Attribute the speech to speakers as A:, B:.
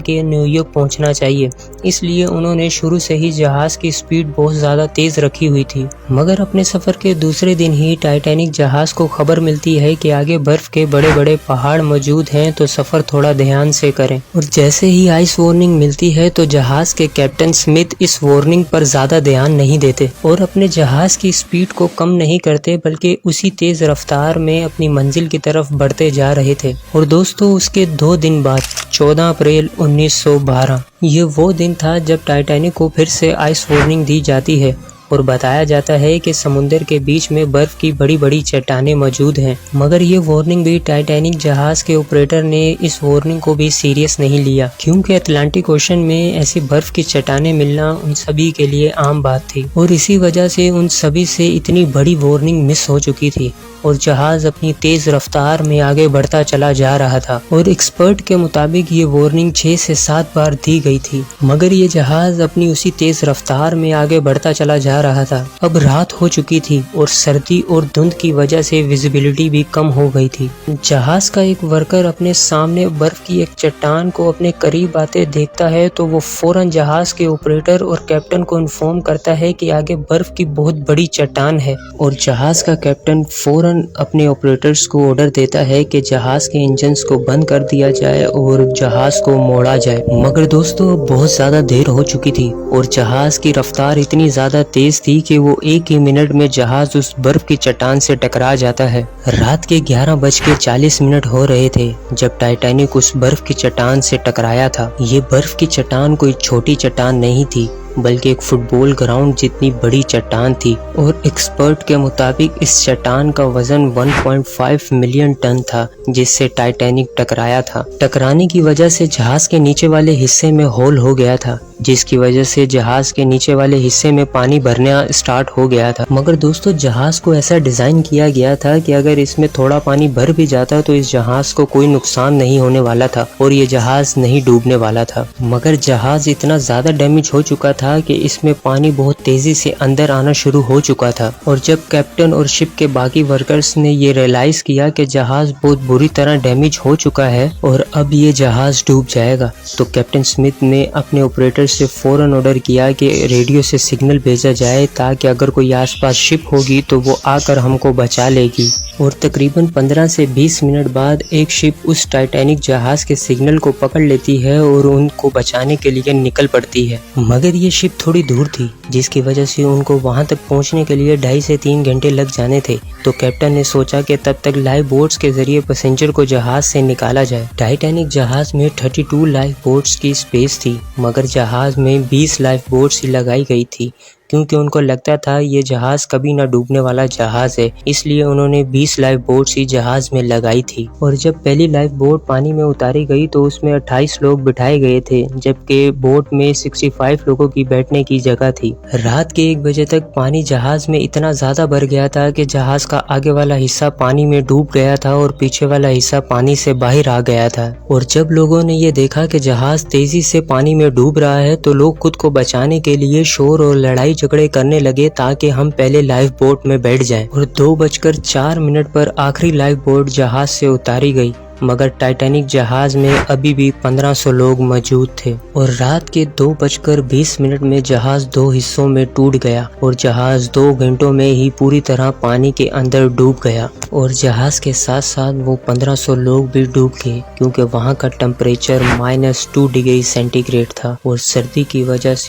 A: के न्यूयॉर्क पहुंचना चाहिए, इसलिए उन्होंने शुरू से ही जहाज की स्पीड बहुत ज़्यादा तेज़ रखी हुई थी। मगर अपने सफ़र के दूसरे दिन ही टाइटैनिक जहाज को खबर मिलती है कि आगे बर्फ के बड़े बड़े पहाड़ मौजूद हैं, तो सफ़र थोड़ा ध्यान से करें। और जैसे ही आइस वार्निंग मिलती है तो जहाज के कैप्टन स्मिथ इस वार्निंग पर ज़्यादा ध्यान नहीं देते और अपने जहाज की स्पीड को कम नहीं करते, बल्कि उसी तेज़ रफ्तार में अपनी मंजिल की तरफ बढ़ते जा रहे थे। और दोस्तों, उसके 2 दिन बाद 14 अप्रैल 1912 ये वो दिन था जब टाइटैनिक को फिर से आइस वार्निंग दी जाती है और बताया जाता है कि समुद्र के बीच में बर्फ की बड़ी बड़ी चट्टानें मौजूद हैं। मगर ये वार्निंग भी टाइटैनिक जहाज के ऑपरेटर ने इस वार्निंग को भी सीरियस नहीं लिया, क्योंकि अटलांटिक ओशन में ऐसी बर्फ की चट्टानें मिलना उन सभी के लिए आम बात थी और इसी वजह से उन सभी से इतनी बड़ी वार्निंग मिस हो चुकी थी और जहाज अपनी तेज रफ्तार में आगे बढ़ता चला जा रहा था। और एक्सपर्ट के मुताबिक ये वार्निंग 6 से 7 बार दी गई थी, मगर ये जहाज अपनी उसी तेज रफ्तार में आगे बढ़ता चला जा रहा था। अब रात हो चुकी थी और सर्दी और धुंध की वजह से विजिबिलिटी भी कम हो गई थी। जहाज का एक वर्कर अपने सामने बर्फ की एक चट्टान को अपने करीब आते देखता है तो वो फौरन जहाज के ऑपरेटर और कैप्टन को इन्फॉर्म करता है कि आगे बर्फ की बहुत बड़ी चट्टान है। और जहाज का कैप्टन फौरन अपने ऑपरेटर्स को ऑर्डर देता है कि जहाज के इंजन्स को बंद कर दिया जाए और जहाज को मोड़ा जाए। मगर दोस्तों, बहुत ज्यादा देर हो चुकी थी और जहाज की रफ्तार इतनी ज्यादा तेज थी कि वो 1 ही मिनट में जहाज उस बर्फ की चट्टान से टकरा जाता है। रात के 11:40 हो रहे थे जब टाइटैनिक उस बर्फ की चट्टान से टकराया था। ये बर्फ की चट्टान कोई छोटी चट्टान नहीं थी, बल्कि एक फुटबॉल ग्राउंड जितनी बड़ी चट्टान थी और एक्सपर्ट के मुताबिक इस चट्टान का वजन 1.5 मिलियन टन था, जिससे टाइटैनिक टकराया था। टकराने की वजह से जहाज के नीचे वाले हिस्से में होल हो गया था, जिसकी वजह से जहाज के नीचे वाले हिस्से में पानी भरना स्टार्ट हो गया था। मगर दोस्तों, जहाज को ऐसा डिजाइन किया गया था कि अगर इसमें थोड़ा पानी भर भी जाता तो इस जहाज को कोई नुकसान नहीं होने वाला था और ये जहाज नहीं डूबने वाला था। मगर जहाज इतना ज्यादा डैमेज हो चुका था कि इसमें पानी बहुत तेजी से अंदर आना शुरू हो चुका था। और जब कैप्टन और शिप के बाकी वर्कर्स ने ये रियलाइज किया कि जहाज बहुत बुरी तरह डैमेज हो चुका है और अब ये जहाज डूब जाएगा, तो कैप्टन स्मिथ ने अपने ऑपरेटर से फौरन ऑर्डर किया कि रेडियो से सिग्नल भेजा जाए ताकि अगर कोई आसपास शिप होगी तो वो आकर हमको बचा लेगी। और तकरीबन 15 से 20 मिनट बाद एक शिप उस टाइटैनिक जहाज के सिग्नल को पकड़ लेती है और उनको बचाने के लिए निकल पड़ती है। मगर ये शिप थोड़ी दूर थी, जिसकी वजह से उनको वहां तक पहुंचने के लिए 2.5 से 3 घंटे लग जाने थे। तो कैप्टन ने सोचा कि तब तक लाइफ बोट्स के जरिए पैसेंजर को जहाज से निकाला जाए। टाइटैनिक जहाज में 32 लाइफ बोट्स की स्पेस थी, मगर जहाज में 20 लाइफ बोट्स ही लगाई गई थी, क्योंकि उनको लगता था ये जहाज कभी ना डूबने वाला जहाज है, इसलिए उन्होंने 20 लाइफ बोट्स ही जहाज में लगाई थी। और जब पहली लाइफ बोट पानी में उतारी गई तो उसमें 28 लोग बिठाए गए थे, जबकि बोट में 65 लोगों की बैठने की जगह थी। रात के 1 बजे तक पानी जहाज में इतना ज्यादा भर गया था कि जहाज का आगे वाला हिस्सा पानी में डूब गया था और पीछे वाला हिस्सा पानी से बाहर आ गया था। और जब लोगों ने ये देखा कि जहाज तेजी से पानी में डूब रहा है तो लोग खुद को बचाने के लिए शोर और लड़ाई झगड़े करने लगे ताकि हम पहले लाइफ बोट में बैठ जाएं। और 2:04 पर आखिरी लाइफ बोट जहाज से उतारी गई, मगर टाइटैनिक जहाज में अभी भी 1500 लोग मौजूद थे। और रात के 2:20 में जहाज 2 हिस्सों में टूट गया और जहाज 2 घंटों में ही पूरी तरह पानी के अंदर डूब गया। और जहाज के साथ साथ वो 1500 लोग भी डूब गए, क्योंकि वहाँ का टेम्परेचर -2 डिग्री सेंटीग्रेड था और सर्दी की वजह से